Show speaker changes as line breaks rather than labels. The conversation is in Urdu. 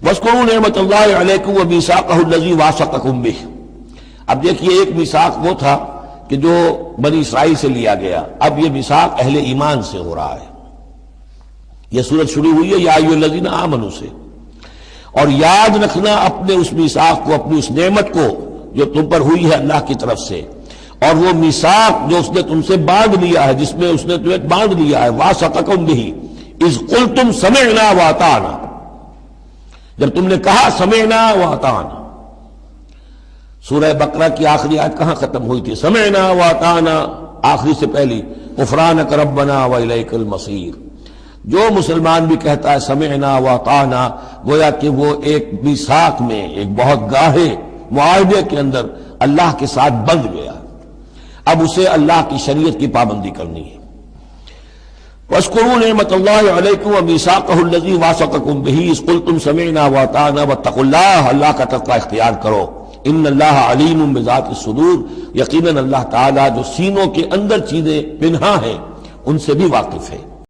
وَاذْكُرُوا نِعْمَتَ اللَّهِ عَلَيْكُمْ وَمِيثَاقَهُ الَّذِي وَاثَقَكُم بِهِ۔ اب دیکھیے ایک میثاق وہ تھا کہ جو بنی اسرائیل سے لیا گیا، اب یہ میثاق اہل ایمان سے ہو رہا ہے۔ یہ سورت شروع ہوئی ہے یا ایھا الذین آمنوا سے، اور یاد رکھنا اپنے اس میثاق کو، اپنی اس نعمت کو جو تم پر ہوئی ہے اللہ کی طرف سے، اور وہ میثاق جو اس نے تم سے باندھ لیا ہے، جس میں اس نے تمہیں باندھ لیا ہے، وَاثَقَكُم بِهِ اِذْ قُلْتُمْ سَمِعْنَا وَأَطَعْنَا، جب تم نے کہا سمعنا وَأَطَعْنَا۔ سورہ بقرہ کی آخری آیت کہاں ختم ہوئی تھی؟ سمعنا وَأَطَعْنَا، آخری سے پہلی غفرانک ربنا وإلیک المصیر۔ جو مسلمان بھی کہتا ہے سمعنا وأطعنا، گویا کہ وہ ایک میثاق میں، ایک بہت گاہے معاہدے کے اندر اللہ کے ساتھ بندھ گیا، اب اسے اللہ کی شریعت کی پابندی کرنی ہے۔ وَاذْكُرُوا نِعْمَتَ اللَّهِ عَلَيْكُمْ وَمِيثَاقَهُ الَّذِي وَاثَقَكُم بِهِ إِذْ قُلْتُمْ سَمِعْنَا وَأَطَعْنَا وَاتَّقُوا اللَّهَ، اللہ کا تقوی اختیار کرو۔ ان اللہ علیم بذات الصدور، یقیناً اللہ تعالیٰ جو سینوں کے اندر چیزیں پنہاں ہیں ان سے بھی واقف ہے۔